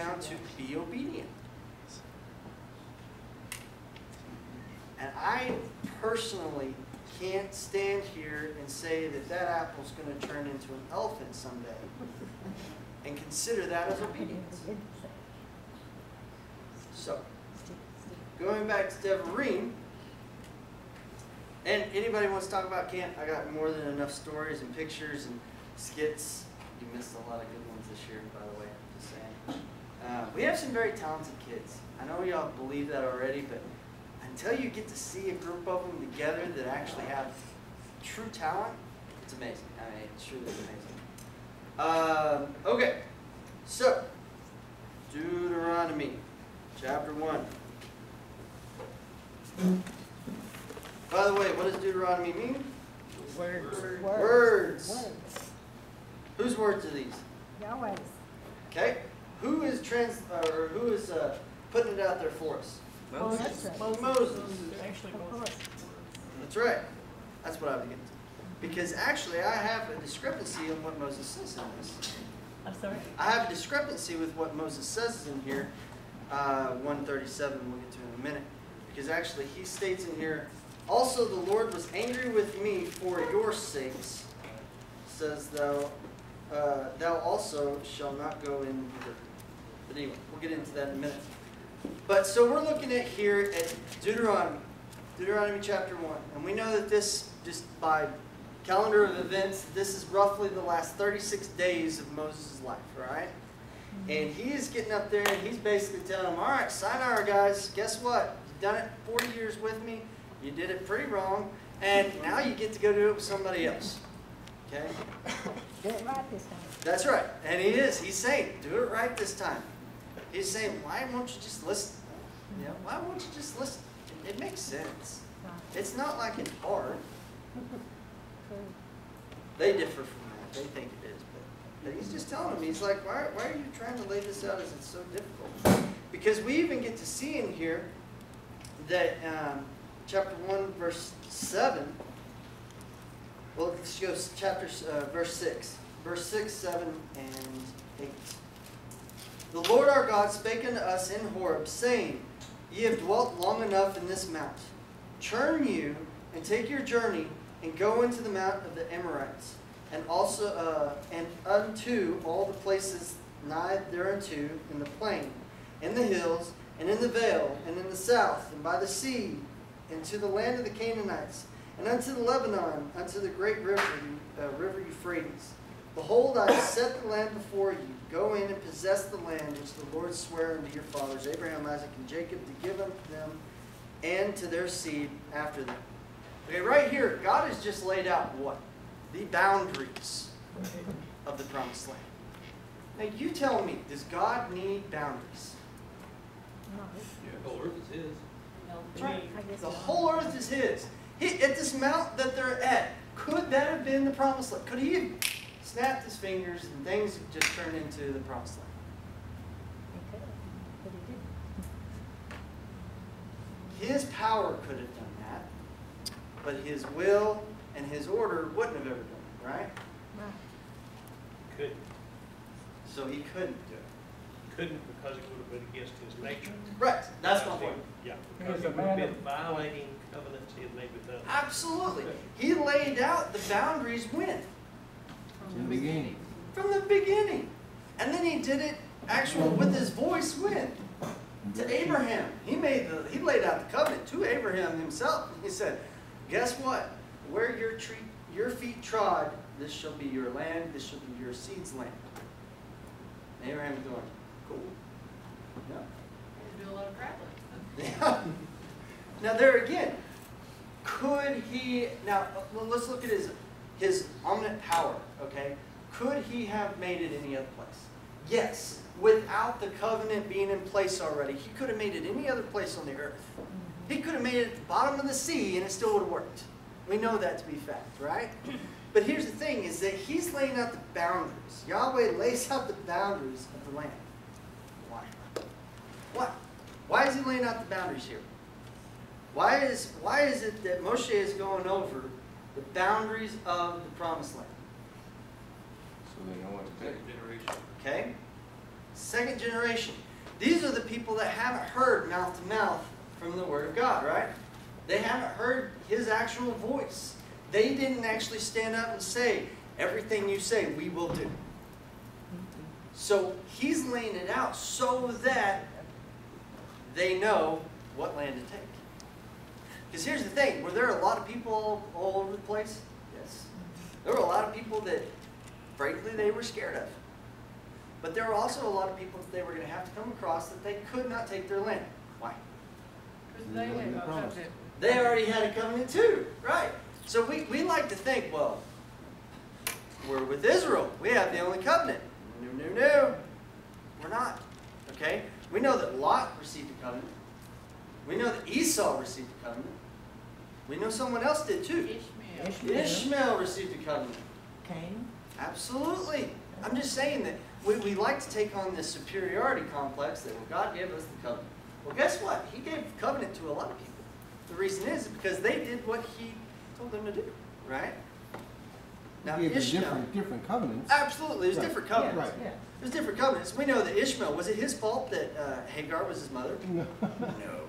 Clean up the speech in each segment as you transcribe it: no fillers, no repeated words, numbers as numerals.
now to be obedient. And I personally can't stand here and say that that apple's going to turn into an elephant someday and consider that as obedience. So, going back to Devarim, and anybody wants to talk about camp, I got more than enough stories and pictures and skits. You missed a lot of good ones this year, by the way, just saying. We have some very talented kids. I know y'all believe that already, but until you get to see a group of them together that actually have true talent, it's amazing. I mean, it's truly amazing. Okay, so Deuteronomy chapter 1. By the way, what does Deuteronomy mean? Words. Words. Whose words are these? Yahweh's. Okay. Who is putting it out there for us? Moses. Moses. Actually, Of course. That's right. That's what I was getting to. Because actually, I have a discrepancy in what Moses says in this. I'm sorry? I have a discrepancy with what Moses says in here, 137, we'll get to in a minute. Because actually, he states in here, also the Lord was angry with me for your sakes, says thou also shall not go in hither. But anyway, we'll get into that in a minute. But so we're looking at here at Deuteronomy chapter 1. And we know that this, just by calendar of events, this is roughly the last 36 days of Moses' life, right? And he is getting up there and he's basically telling them, all right, sayonara guys, guess what? You've done it 40 years with me. You did it pretty wrong. And now you get to go do it with somebody else. Okay? Do it right this time. That's right. And he is. He's saying, do it right this time. He's saying, why won't you just listen? You know, why won't you just listen? It makes sense. It's not like it's hard. They differ from that. They think it is. But he's just telling them, he's like, why are you trying to lay this out as it's so difficult? Because we even get to see in here that chapter 1, verse 7, well, let's go verse 6. Verse 6, 7, and 8. The Lord our God spake unto us in Horeb, saying, Ye have dwelt long enough in this mount. Turn you, and take your journey, and go into the mount of the Amorites, and also and unto all the places nigh thereunto, in the plain, in the hills, and in the vale, and in the south, and by the sea, and to the land of the Canaanites, and unto the Lebanon, unto the great river Euphrates. Behold, I have set the land before you. Go in and possess the land which the Lord sware unto your fathers, Abraham, Isaac, and Jacob, to give unto them and to their seed after them. Okay, right here, God has just laid out what? The boundaries of the promised land. Now, you tell me, does God need boundaries? No. the whole earth is his. That's right. I guess The not. whole earth is his. At this mount that they're at, could that have been the promised land? Could he have snapped his fingers and things have just turned into the promised land? He could, but he didn't. His power could have done that, but his will and his order wouldn't have ever done it, right? Right. Couldn't. So he couldn't do it. Couldn't because it would have been against his nature. Right. That's my point. Yeah, He because was he a would have man been of- violating covenants he had made with others. Absolutely. He laid out the boundaries when? In the beginning. From the beginning. And then he did it actually with his voice when? To Abraham. He laid out the covenant to Abraham himself. He said, guess what? Where your feet trod, this shall be your land, this shall be your seed's land. And Abraham's going, cool. Yeah. Do a lot of traveling. Yeah. Now there again, could he, now let's look at his omniscient power, okay? Could he have made it any other place? Yes. Without the covenant being in place already, he could have made it any other place on the earth. He could have made it at the bottom of the sea and it still would have worked. We know that to be fact, right? But here's the thing, is that he's laying out the boundaries. Yahweh lays out the boundaries of the land. Why? What? Why is he laying out the boundaries here? Why is it that Moshe is going over the boundaries of the promised land? So they know what to pick. Okay? Second generation. These are the people that haven't heard mouth to mouth from the Word of God, right? They haven't heard His actual voice. They didn't actually stand up and say, everything you say, we will do. So He's laying it out so that they know what land to take. Because here's the thing, were there a lot of people all over the place? Yes. There were a lot of people that, frankly, they were scared of. But there were also a lot of people that they were going to have to come across that they could not take their land. Why? Because they had a covenant. They already had a covenant too, right? So we like to think, well, we're with Israel. We have the only covenant. No. We're not. Okay? We know that Lot received a covenant. We know that Esau received a covenant. We know someone else did too. Ishmael. Ishmael received a covenant. Cain. Absolutely. I'm just saying that we like to take on this superiority complex that, well, God gave us the covenant. Well, guess what? He gave the covenant to a lot of people. The reason is because they did what He told them to do, right? Now, He gave them Ishmael, different covenants. absolutely, there's Right. different covenants. Right. Yeah. There's different covenants. We know that Ishmael, was it his fault that Hagar was his mother? No. No.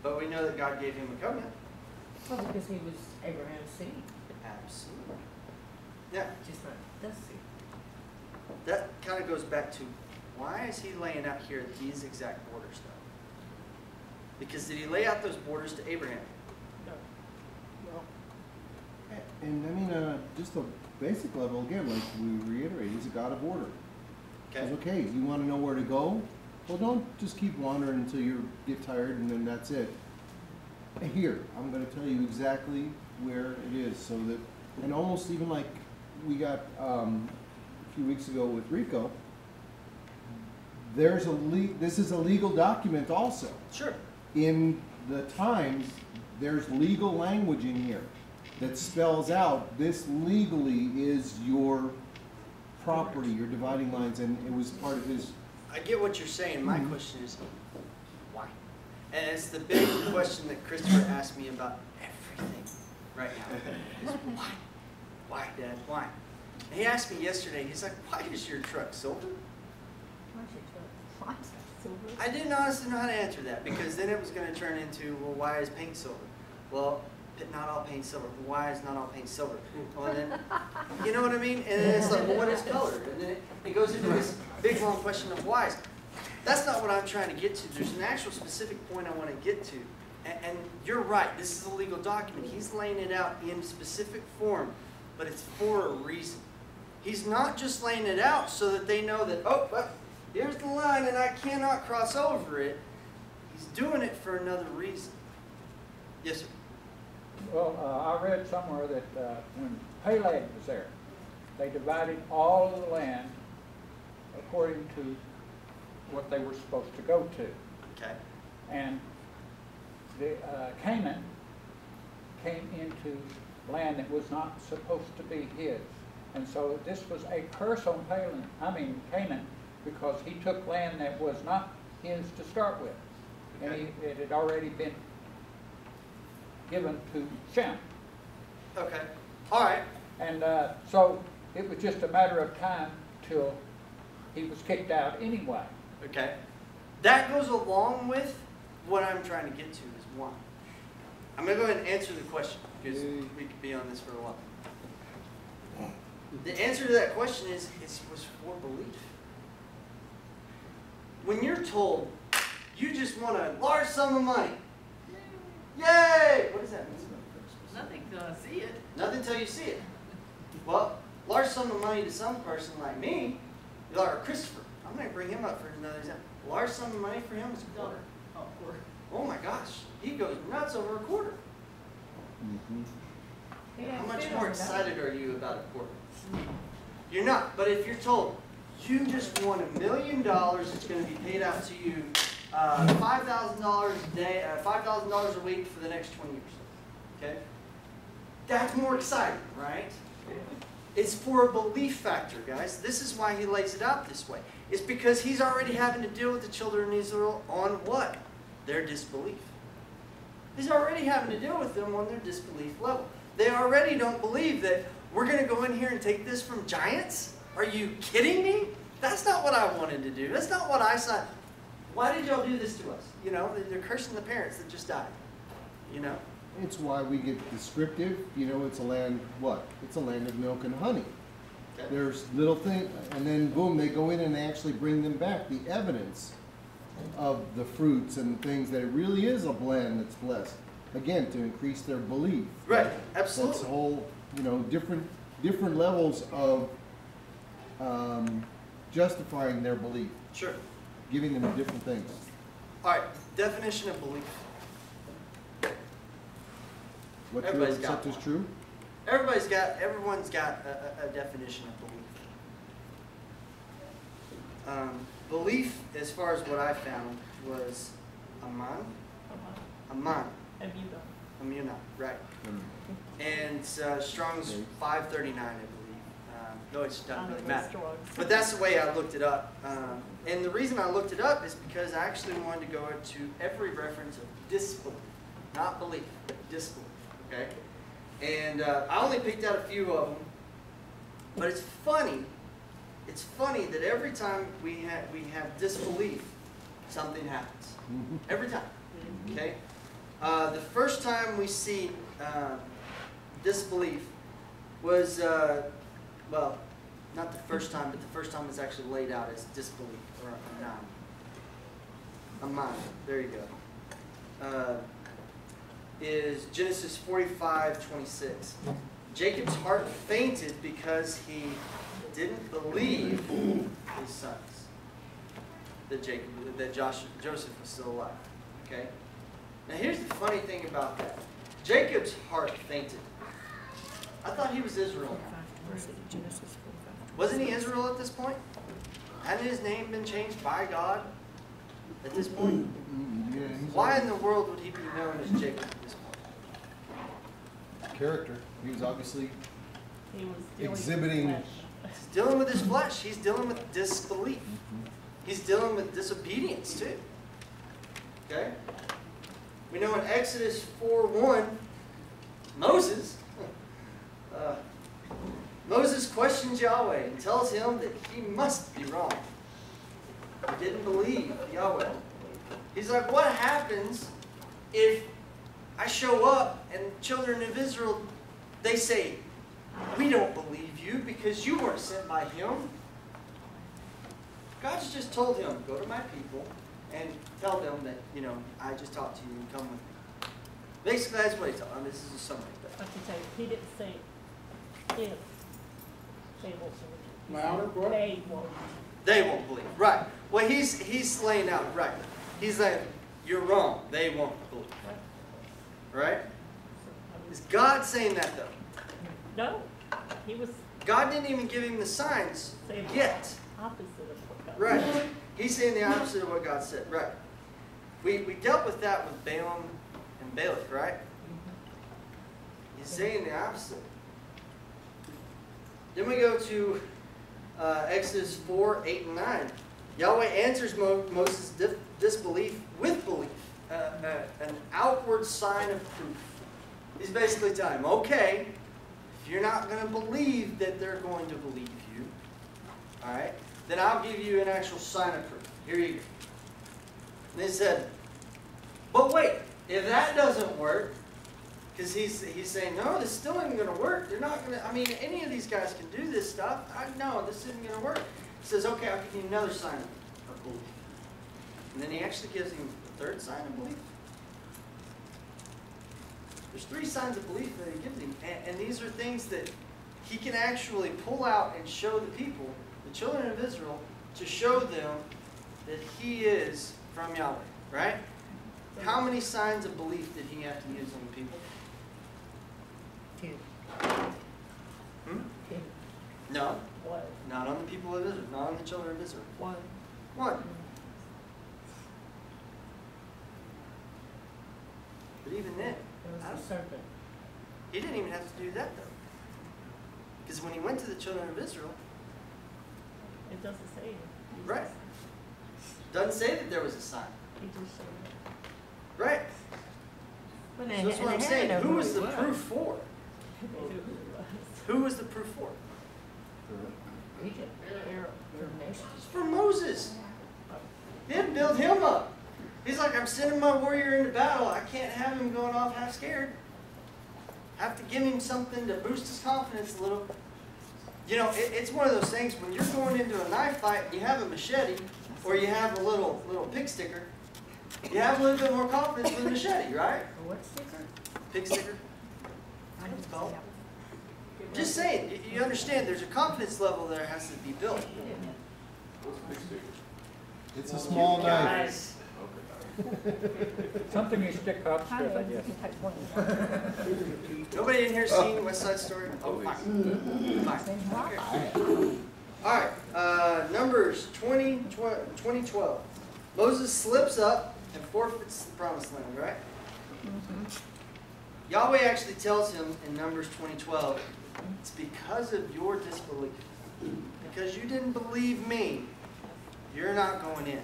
But we know that God gave him a covenant. Well, because he was Abraham's seed, Absolutely. Yeah, just not the seed. that kind of goes back to why is He laying out here these exact borders though? Because did He lay out those borders to Abraham? And I mean, just a basic level, again, like we reiterate, He's a God of order. Okay. It's okay, you want to know where to go? Well, don't just keep wandering until you get tired and then that's it. Here, I'm going to tell you exactly where it is so that, and almost even like we got a few weeks ago with Rico, this is a legal document also. Sure. In the Times, there's legal language in here that spells out this legally is your property, your dividing lines, and it was part of his. I get what you're saying. My question is, why? And it's the big question that Christopher asked me about everything right now. Is why? Why, Dad? Why? And he asked me yesterday, he's like, why is your truck silver? Why's your truck? Why's it silver? I didn't honestly know how to answer that because then it was going to turn into, well, why is paint silver? Well, not all paint silver. Why is not all paint silver? Well, and then, you know what I mean? And then it's like, well, what is color? And then it goes into this big, long question of whys. That's not what I'm trying to get to. There's an actual specific point I want to get to. And you're right. This is a legal document. He's laying it out in specific form, but it's for a reason. He's not just laying it out so that they know that, oh, well, here's the line and I cannot cross over it. He's doing it for another reason. Yes, sir. Well, I read somewhere that when Peleg was there, they divided all of the land according to what they were supposed to go to. Okay. And the Canaan came into land that was not supposed to be his. And so this was a curse on Canaan, because he took land that was not his to start with. Okay. And it had already been given to Shem. Okay. All right. And so it was just a matter of time till he was kicked out anyway. Okay. That goes along with what I'm trying to get to is why. I'm going to go ahead and answer the question because we could be on this for a while. The answer to that question is it was for belief. When you're told you just want a large sum of money, yay! What does that mean? Nothing till I see it. Nothing till you see it. Well, large sum of money to some person like me, or Christopher, I'm going to bring him up for another example. Large sum of money for him is a quarter. Oh my gosh, he goes nuts over a quarter. How much more excited are you about a quarter? You're not, but if you're told you just won $1 million, it's going to be paid out to you $5,000 a day, $5,000 a week for the next 20 years. Okay, that's more exciting, right? It's for a belief factor, guys. This is why he lays it out this way. It's because he's already having to deal with the children of Israel on what? Their disbelief. He's already having to deal with them on their disbelief level. They already don't believe that we're going to go in here and take this from giants. Are you kidding me? That's not what I wanted to do. That's not what I signed. Why did y'all do this to us? You know, they're cursing the parents that just died. You know? It's why we get descriptive. You know, it's a land, what? It's a land of milk and honey. Okay. There's little things, and then boom, they go in and they actually bring them back. The evidence of the fruits and things that it really is a blend that's blessed. Again, to increase their belief. Right, absolutely. That's whole, you know, different levels of justifying their belief, Sure. giving them different things. All right, definition of belief. What you Everybody's got accept as one. true? Everyone's got a definition of belief. Belief, as far as what I found, was aman, amuna, right? And Strong's 539, I believe. No, it doesn't really matter. But that's the way I looked it up. And the reason I looked it up is because I actually wanted to go into every reference of disbelief, not belief, but disbelief. Okay, and I only picked out a few of them, but it's funny. It's funny that every time we have disbelief, something happens. Every time. Okay, the first time we see disbelief was well, not the first time, but the first time it's actually laid out as disbelief or aman. There you go. Is Genesis 45:26. Jacob's heart fainted because he didn't believe his sons that Joseph was still alive. Okay. Now here's the funny thing about that. Jacob's heart fainted. I thought he was Israel. Wasn't he Israel at this point? Hadn't his name been changed by God at this point? Yeah, Why in the world would he be known as Jacob at this point? character. He was obviously He was dealing with exhibiting. flesh. He's dealing with his flesh. He's dealing with disbelief. He's dealing with disobedience too. Okay? We know in Exodus 4:1, Moses questions Yahweh and tells him that he must be wrong. He didn't believe Yahweh. He's like, what happens if I show up and the children of Israel, they say, we don't believe you because you weren't sent by him. God's just told him, go to my people and tell them that, I just talked to you and come with me. Basically, that's what he told them. This is a summary. I can tell you, he didn't say if they won't believe. Louder, what? They won't. They won't believe. Right. Well, he's laying out, right. He's like, you're wrong. They won't believe. Right? Is God saying that, though? No, he was God didn't even give him the signs saying yet. opposite of what God Right. said. He's saying the opposite of what God said. Right. We dealt with that with Balaam and Balak, right? He's saying the opposite. Then we go to Exodus 4:8 and 9. Yahweh answers Moses' disbelief with belief, an outward sign of proof. He's basically telling him, okay, if you're not going to believe that they're going to believe you, all right, then I'll give you an actual sign of proof. Here you go. And they said, but wait, if that doesn't work, because he's saying, no, this still isn't going to work. They're not going to, any of these guys can do this stuff. No, this isn't going to work. He says, okay, I'll give you another sign of belief. And then he actually gives him the third sign of belief. There's 3 signs of belief that he gives him. And these are things that he can actually pull out and show the people, the children of Israel, to show them that he is from Yahweh. Right? How many signs of belief did he have to use on the people? 2. Hmm? 2. No, What? not on the people of Israel, not on the children of Israel. 1. 1. But even then, There was the serpent. he didn't even have to do that though. Because when he went to the children of Israel, It doesn't say it. right, doesn't say that there was a sign. He just said it. Right. But So that's what I'm saying. Who was the proof for? They knew who it was. Who was the proof for? Egypt, their nation. It's for Moses. Then build him up. He's like, I'm sending my warrior into battle. I can't have him going off half scared. Have to give him something to boost his confidence a little. You know, it's one of those things when you're going into a knife fight and you have a machete or you have a little pig sticker, you have a little bit more confidence with a machete, right? What sticker? Pig sticker. That's what it's called. Just saying, you understand there's a confidence level that has to be built. It's a small knife. Guys. Something you stick up, Kind I of, you guess. can take one. Nobody in here seen West Side Story? Oh, fine. Fine. Okay. All right, Numbers 2012. Moses slips up and forfeits the promised land, right? Yahweh actually tells him in Numbers 20:12, it's because of your disbelief. Because you didn't believe me, you're not going in.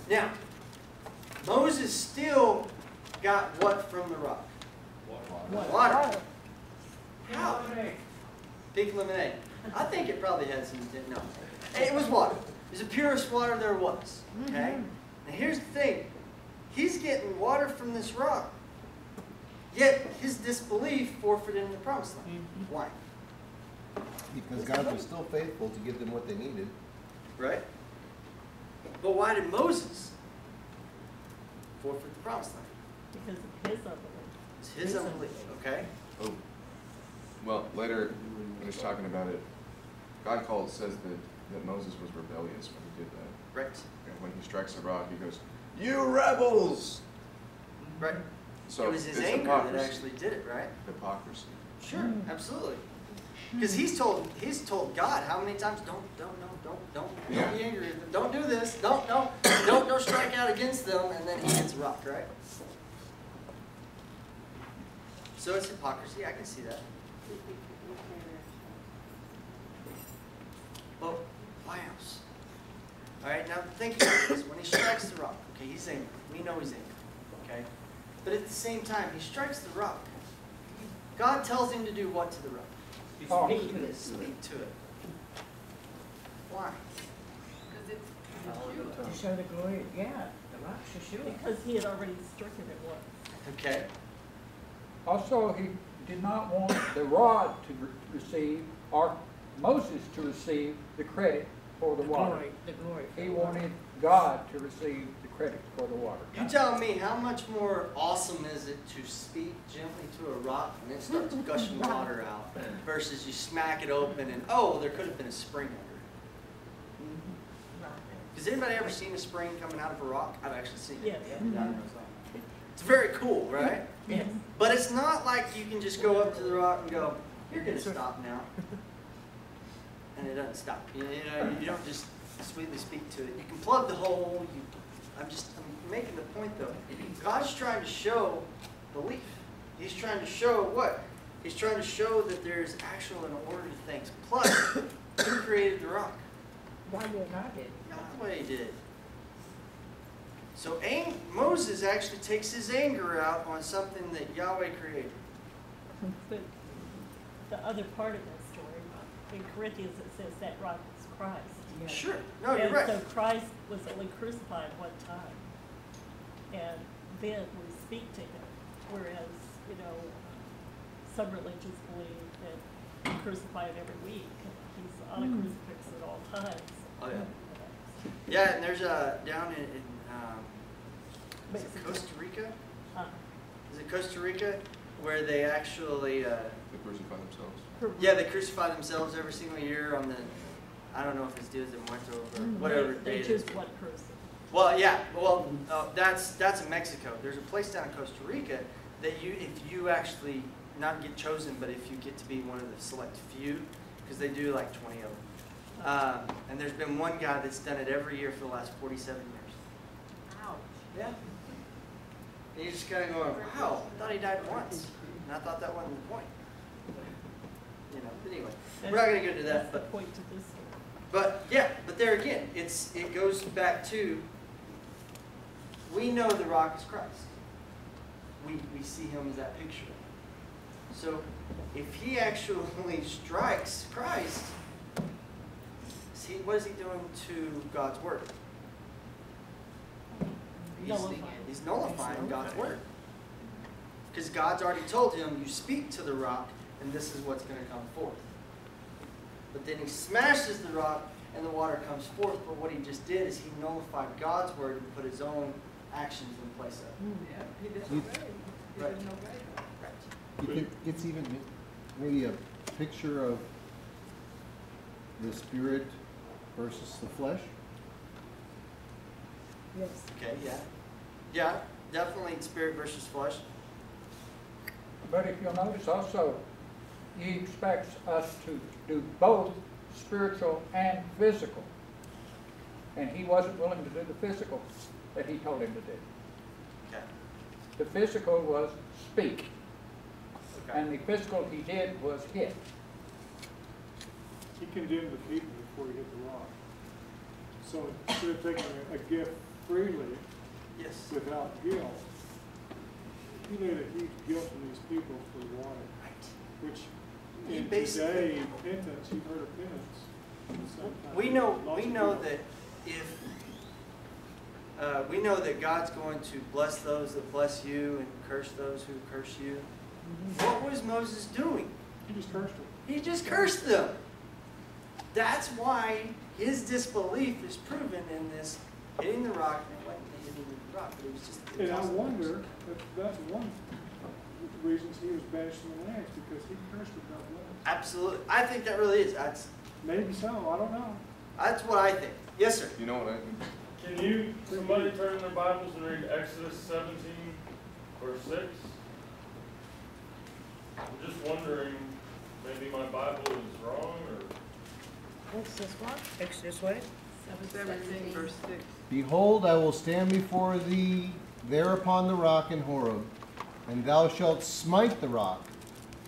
Now, Moses still got what from the rock? Water. How? Pink lemonade. I think it probably had some, no. It was water. It was the purest water there was. Okay? Now here's the thing. He's getting water from this rock. Yet his disbelief forfeited in the promised land. Why? Because God was still faithful to give them what they needed. Right? But why did Moses forfeit the promised land? Because of his unbelief. It's his unbelief, okay? Oh, well, later when he's talking about it, God says that Moses was rebellious when he did that. Right. And when he strikes the rock, he goes, "You rebels!" Right. So It was his it's anger hypocrisy. that actually did it, right? Hypocrisy. Sure, absolutely. Because he's told God how many times, don't Yeah. be angry with them. Don't do this. Don't strike out against them, and then he gets rocked, right? So it's hypocrisy, I can see that. Well, why else? Alright, now think about this. When he strikes the rock, okay, he's angry. We know he's angry. Okay? But at the same time, he strikes the rock. God tells him to do what to the rock? Oh. Speak to it. Speak to it. Why? Because it's to show the glory, yeah, the rock's Yeshua. Because he had already stricken it once. Okay. Also, he did not want the rod to receive, or Moses to receive the credit for the water. The glory. He wanted God to receive the credit for the water. You tell me, how much more awesome is it to speak gently to a rock and it starts gushing water out versus you smack it open and, oh, there could have been a spring under it. Has anybody ever seen a spring coming out of a rock? I've actually seen it. Yes. It's very cool, right? Yes. But it's not like you can just go up to the rock and go, you're going to stop now. And it doesn't stop. You know, you don't just sweetly speak to it. You can plug the hole. I'm making the point though. God's trying to show belief. He's trying to show what? He's trying to show that there's actual and order to things. Plus, who created the rock? God did not did. Yahweh did. So Moses actually takes his anger out on something that Yahweh created. But the other part of that story, in Corinthians, it says that rock is Christ. Sure. No, you're And right. so Christ was only crucified one time. And then we speak to him. Whereas, you know, some religions believe that you crucify him every week. He's on a crucifix at all times. Oh, yeah. Yeah, and there's down in is it Costa Rica? Is it Costa Rica where they actually They crucify themselves. yeah, they crucify themselves every single year on the, I don't know if it's Dia de Muertos or whatever They date it choose is. one person. Well, yeah, well, that's in Mexico. There's a place down in Costa Rica that if you actually not get chosen, but if you get to be one of the select few, because they do like 20 of them. And there's been one guy that's done it every year for the last 47 years. Ouch. Yeah. And you're just kind of going, wow, I thought he died once. And I thought that wasn't the point. You know, but anyway, we're not going to go into That's that. the But, point to this story. but yeah, but there again, it goes back to, we know the rock is Christ. We see him as that picture. So if he actually strikes Christ, see, what is he doing to God's word? He's nullifying God's word. Because God's already told him, you speak to the rock, and this is what's going to come forth. But then he smashes the rock, and the water comes forth. But what he just did is he nullified God's word and put his own actions in place of it. Yeah, he disobeyed. He Right. didn't obey God. Right. You think it's even maybe a picture of the spirit versus the flesh? Yes. Okay, yeah. Yeah, definitely spirit versus flesh. But if you'll notice also, he expects us to do both spiritual and physical. And he wasn't willing to do the physical that he told him to do. Okay. The physical was speak, Okay. and the physical he did was hit. He condemned the people before he hit the rock. So instead of taking a gift freely Yes. without guilt, he laid a huge guilt on these people for water, Right. which He in basically- today, penance, you've heard of penance. Sometimes We know lots of that people- if we know that God's going to bless those that bless you and curse those who curse you. What was Moses doing? He just cursed them. He just cursed them. That's why his disbelief is proven in this hitting the rock. And it wasn't hitting the rock, but it was just. And I wonder if that's one of the reasons he was banished from the land, because he cursed without blessing. Absolutely, I think that really is. Maybe so, I don't know. That's what I think. Yes, sir. You know what I think? Can somebody turn their Bibles and read Exodus 17, verse 6? I'm just wondering, maybe my Bible is wrong, or? Exodus what? Exodus what? 17, verse 6. Behold, I will stand before thee there upon the rock in Horeb, and thou shalt smite the rock,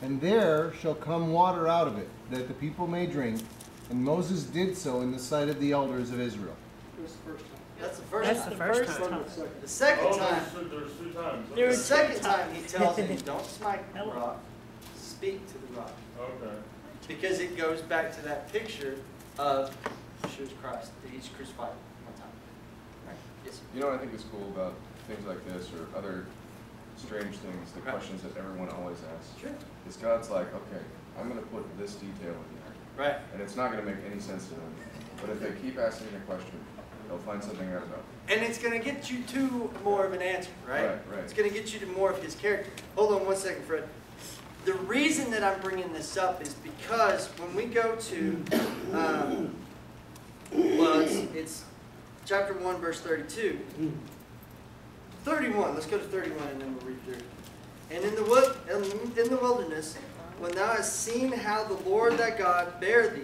and there shall come water out of it, that the people may drink. And Moses did so in the sight of the elders of Israel. That's the first time. That's the first That's time. the first What time. about the second? The second Oh, time. there's two times. There The is- second time he tells him, don't smite the Hello. rock, speak to the rock. Okay. Because it goes back to that picture of Yeshua's Christ, that he's crucified one time. Right? Yes, sir. You know what I think is cool about things like this or other strange things, the Right. questions that everyone always asks, Sure. is God's like, okay, I'm going to put this detail in here. Right. And it's not going to make any sense to them. But if they keep asking a question, they'll find something out about it. And it's going to get you to more of an answer, right? Right, right. It's going to get you to more of his character. Hold on one second, Fred. The reason that I'm bringing this up is because when we go to, it's chapter 1, verse 32. 31, let's go to 31 and then we'll read through. And in the wilderness, when thou hast seen how the Lord thy God bare thee,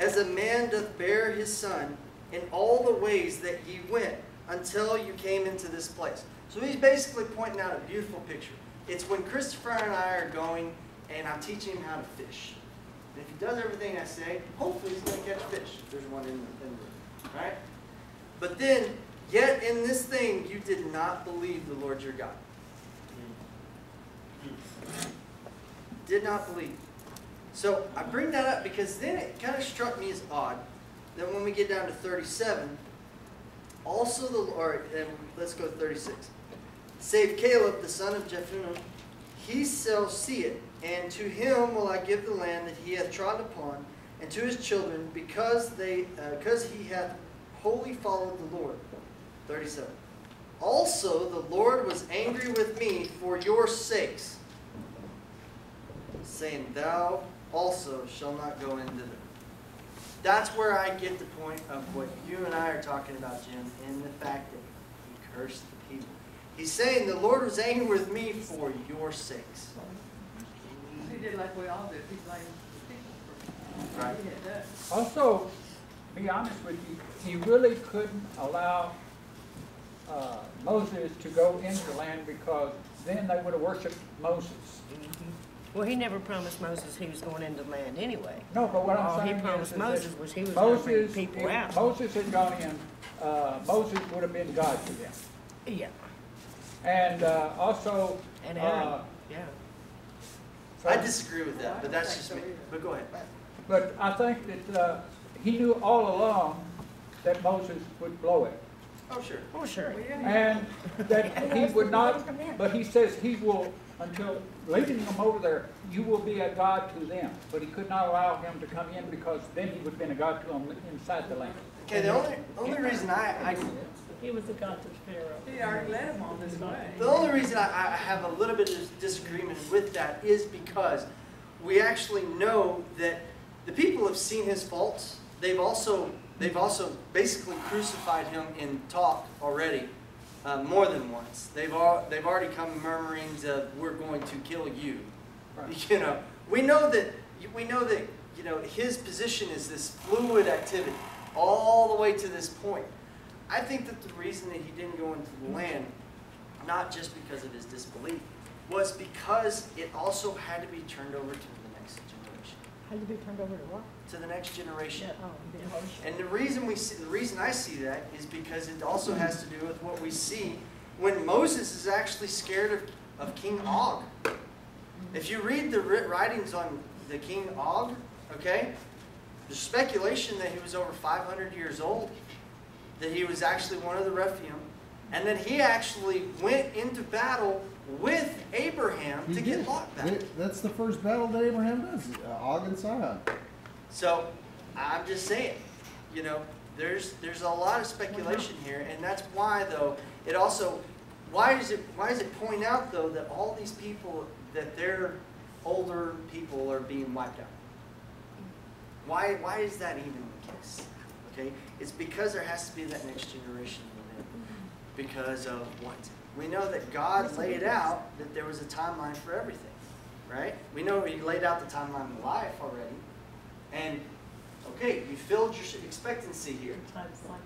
as a man doth bear his son, in all the ways that ye went, until you came into this place. So he's basically pointing out a beautiful picture. It's when Christopher and I are going, and I'm teaching him how to fish. And if he does everything I say, hopefully he's going to catch fish. If there's one in the room, right? But then, yet in this thing, you did not believe the Lord your God. Did not believe. So I bring that up because then it kind of struck me as odd that when we get down to 37, also the Lord, and let's go to 36. Save Caleb, the son of Jephunneh, he shall see it, and to him will I give the land that he hath trodden upon, and to his children, because he hath wholly followed the Lord. 37. Also the Lord was angry with me for your sakes, saying, thou also shall not go in thither. That's where I get the point of what you and I are talking about, Jim, in the fact that he cursed the people. He's saying the Lord was angry with me for your sakes. He did like we all did. He blamed the people for Right. he had done. Also, to be honest with you, he really couldn't allow Moses to go into the land because then they would have worshipped Moses. Well, he never promised Moses he was going into the land anyway. No, but what All I'm he saying promised is that Moses was he was going to bring Moses, people if out. Moses had gone in, Moses would have been God to them. Yeah, And also, and Aaron, yeah. So- I disagree with that, but that's just me. But go ahead. But I think that he knew all along that Moses would blow it. Oh, sure. Oh, sure. And that he would not, but he says he will, until leading them over there, you will be a God to them. But he could not allow him to come in because then he would have been a God to them inside the land. Okay, the only reason He was a god to Pharaoh. He already led him on this way. the only reason I have a little bit of disagreement with that is because we actually know that the people have seen his faults. They've also basically crucified him in talk already, more than once. They've already come murmurings of "we're going to kill you." Right. You know, we know that his position is this fluid activity all the way to this point. I think that the reason that he didn't go into the land, not just because of his disbelief, was because it also had to be turned over to the next generation. How did he be turned over to what? To the next generation. Oh, the emotion. And the reason I see that is because it also has to do with what we see when Moses is actually scared of King Og. If you read the writings on the King Og, okay, there's speculation that he was over 500 years old, that he was actually one of the Rephaim, and that he actually went into battle with Abraham to get Lot back. That's the first battle that Abraham does, Og and Sihon. So I'm just saying, there's a lot of speculation here, and that's why though it also why does it point out though that all these people that their older people are being wiped out? Why is that even the case? Okay, it's because there has to be that next generation in it. Because of what? We know that God laid out that there was a timeline for everything, right? We know He laid out the timeline of life already. And, okay, you filled your expectancy here. Time cycle.